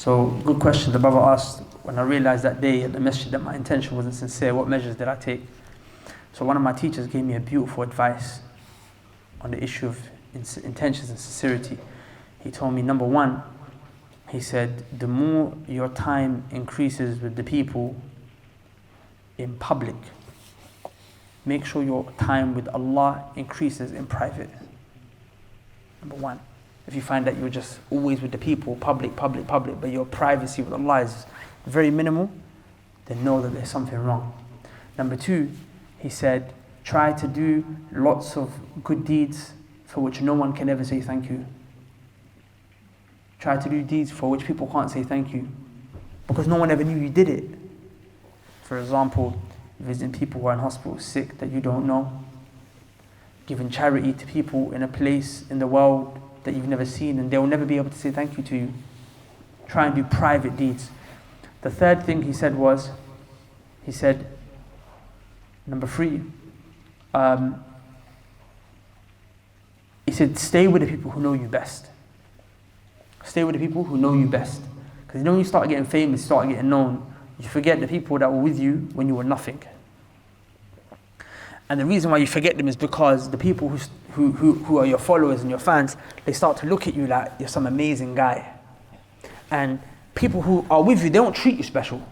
So, good question. The brother asked, when I realized that day at the masjid that my intention wasn't sincere, what measures did I take? So one of my teachers gave me a beautiful advice on the issue of intentions and sincerity. He told me, number one, he said, the more your time increases with the people in public, make sure your time with Allah increases in private. Number one. If you find that you're just always with the people, public, but your privacy with Allah is very minimal, then know that there's something wrong. Number two, he said, try to do lots of good deeds for which no one can ever say thank you. Try to do deeds for which people can't say thank you, because no one ever knew you did it. For example, visiting people who are in hospital sick that you don't know, giving charity to people in a place in the world that you've never seen, and they'll never be able to say thank you to you. Try and do private deeds. The third thing he said was, he said, number three, he said, stay with the people who know you best. Stay with the people who know you best. Because you know when you start getting famous, start getting known, you forget the people that were with you when you were nothing. And the reason why you forget them is because the people who are your followers and your fans, they start to look at you like you're some amazing guy. And people who are with you, they don't treat you special.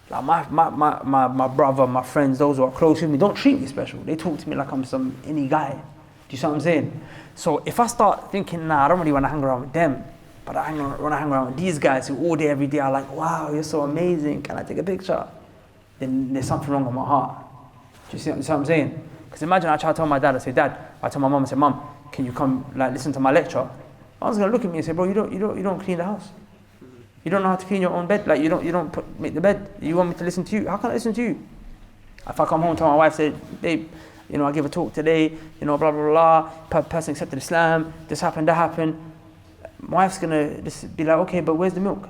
Like my brother, my friends, those who are close with me, don't treat me special. They talk to me like I'm some any guy. Do you see what I'm saying? So if I start thinking, nah, I don't really want to hang around with them, but I want to hang around with these guys who all day, every day are like, wow, you're so amazing, can I take a picture? Then there's something wrong with my heart. Do you see what I'm saying? Because imagine I try to tell my dad, I say, Dad, I tell my mum, I say, Mum, can you come listen to my lecture? I was gonna look at me and say, bro, you don't clean the house. You don't know how to clean your own bed. Like you don't make the bed. You want me to listen to you? How can I listen to you? If I come home and tell my wife, say, babe, I give a talk today, blah blah blah. Person accepted Islam. This happened, that happened. My wife's gonna just be like, okay, but where's the milk?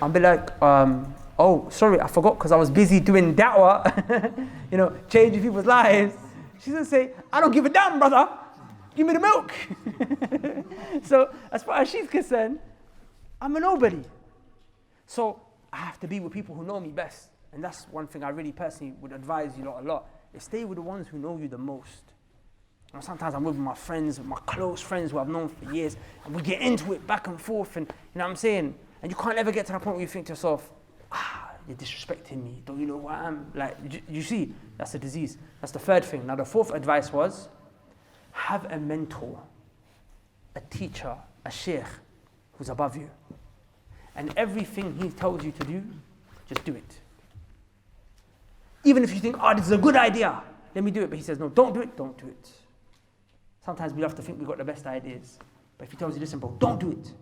I'll be like, oh, sorry, I forgot because I was busy doing da'wah, changing people's lives. She's gonna say, I don't give a damn, brother. Give me the milk. So as far as she's concerned, I'm a nobody. So I have to be with people who know me best. And that's one thing I really personally would advise you lot a lot, is stay with the ones who know you the most. Sometimes I'm with my friends, my close friends who I've known for years, and we get into it back and forth, and you know what I'm saying? And you can't ever get to that point where you think to yourself, you're disrespecting me, don't you know who I am? Like, you see, that's a disease. That's the third thing. Now the fourth advice was, have a mentor, a teacher, a sheikh who's above you. And everything he tells you to do, just do it. Even if you think, this is a good idea, let me do it. But he says, no, don't do it, don't do it. Sometimes we have to think we've got the best ideas. But if he tells you, listen, bro, don't do it.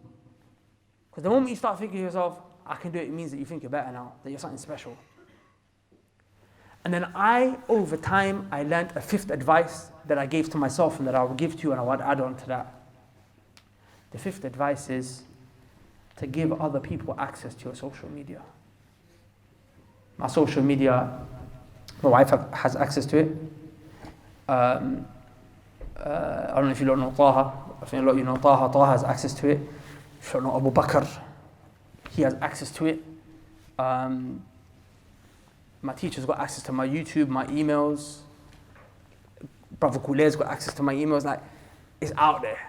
Because the moment you start thinking to yourself, I can do it, it means that you think you're better now, that you're something special. And then over time, I learned a fifth advice that I gave to myself and that I will give to you, and I want to add on to that. The fifth advice is to give other people access to your social media. My social media, my wife has access to it. I don't know if you don't know Taha. I think a lot of you know Taha. Taha has access to it. If you don't know Abu Bakr, he has access to it. My teacher's got access to my YouTube, my emails. Brother Kule's got access to my emails. Like, it's out there.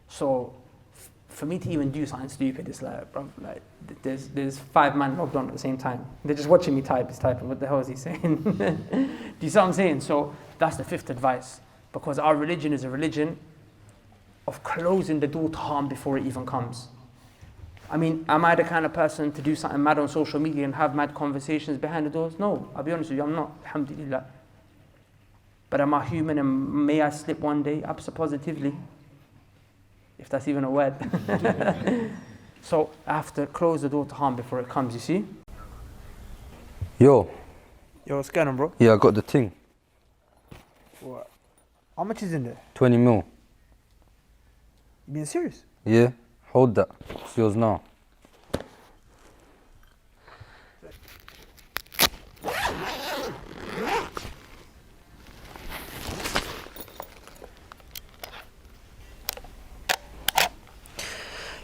So, for me to even do something stupid, it's like, bro, like, there's 5 men logged on at the same time. They're just watching me type. He's typing. What the hell is he saying? Do you see what I'm saying? So that's the fifth advice, because our religion is a religion of closing the door to harm before it even comes. I mean, am I the kind of person to do something mad on social media and have mad conversations behind the doors? No, I'll be honest with you, I'm not, alhamdulillah. But am I human and may I slip one day? Positively, if that's even a word. So I have to close the door to harm before it comes, you see? Yo, what's going on, bro? Yeah, I got the thing. What? How much is in there? 20 mil. You being serious? Yeah, hold that. It's yours now.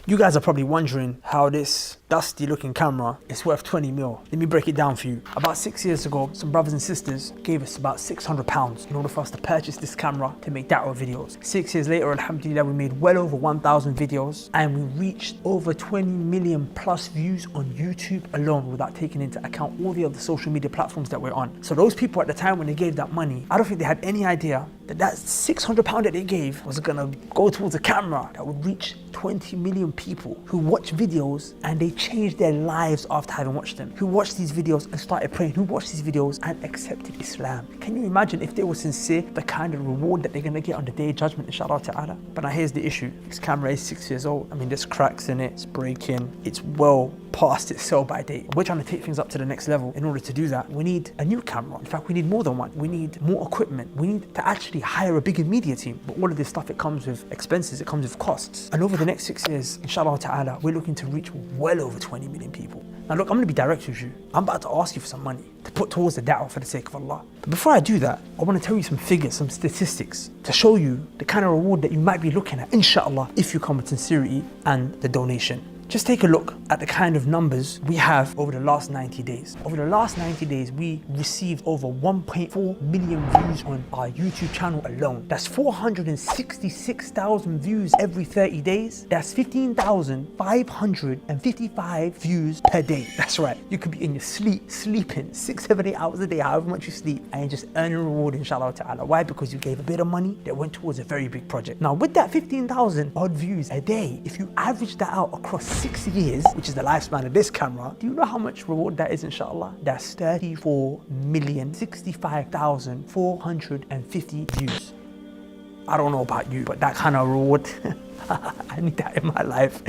You guys are probably wondering how this dusty looking camera is worth 20 mil. Let me break it down for you. About 6 years ago, some brothers and sisters gave us about £600 in order for us to purchase this camera to make da'wah videos. 6 years later, alhamdulillah, we made well over 1,000 videos and we reached over 20 million plus views on YouTube alone without taking into account all the other social media platforms that we're on. So those people at the time when they gave that money, I don't think they had any idea that that £600 that they gave was gonna go towards a camera that would reach 20 million people who watch videos and they changed their lives after having watched them, who watched these videos and started praying, who watched these videos and accepted Islam. Can you imagine if they were sincere, the kind of reward that they're gonna get on the day of judgment, inshallah ta'ala? But now here's the issue. This camera is 6 years old. I mean, there's cracks in it, it's breaking, it's well past its sell by date. We're trying to take things up to the next level. In order to do that, we need a new camera. In fact, we need more than one. We need more equipment. We need to actually hire a bigger media team. But all of this stuff, it comes with expenses, it comes with costs. And over the next 6 years, inshallah ta'ala, we're looking to reach well over 20 million people. Now look, I'm gonna be direct with you. I'm about to ask you for some money to put towards the da'wah for the sake of Allah. But before I do that, I wanna tell you some figures, some statistics to show you the kind of reward that you might be looking at, inshallah, if you come with sincerity and the donation. Just take a look at the kind of numbers we have over the last 90 days. Over the last 90 days, we received over 1.4 million views on our YouTube channel alone. That's 466,000 views every 30 days. That's 15,555 views per day. That's right. You could be in your sleep, sleeping 6, 7, 8 hours a day, however much you sleep, and you just earn a reward, inshallah ta'ala. Why? Because you gave a bit of money that went towards a very big project. Now, with that 15,000 odd views a day, if you average that out across 6 years, which is the lifespan of this camera, do you know how much reward that is, inshallah? That's 34,065,450 views. I don't know about you, but that kind of reward, I need that in my life.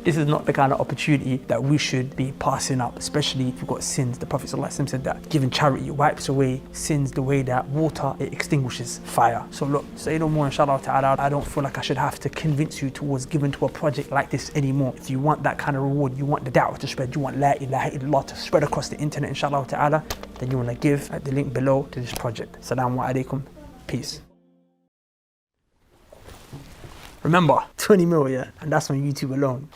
This is not the kind of opportunity that we should be passing up, especially if you've got sins. The Prophet ﷺ said that giving charity wipes away sins the way that water, it extinguishes fire. So look, say no more, inshallah ta'ala. I don't feel like I should have to convince you towards giving to a project like this anymore. If you want that kind of reward, you want the da'wah to spread, you want la ilaha illallah to spread across the internet, inshallah ta'ala, then you want to give at the link below to this project. Assalamu alaikum. Peace. Remember, 20 mil, yeah? And that's on YouTube alone.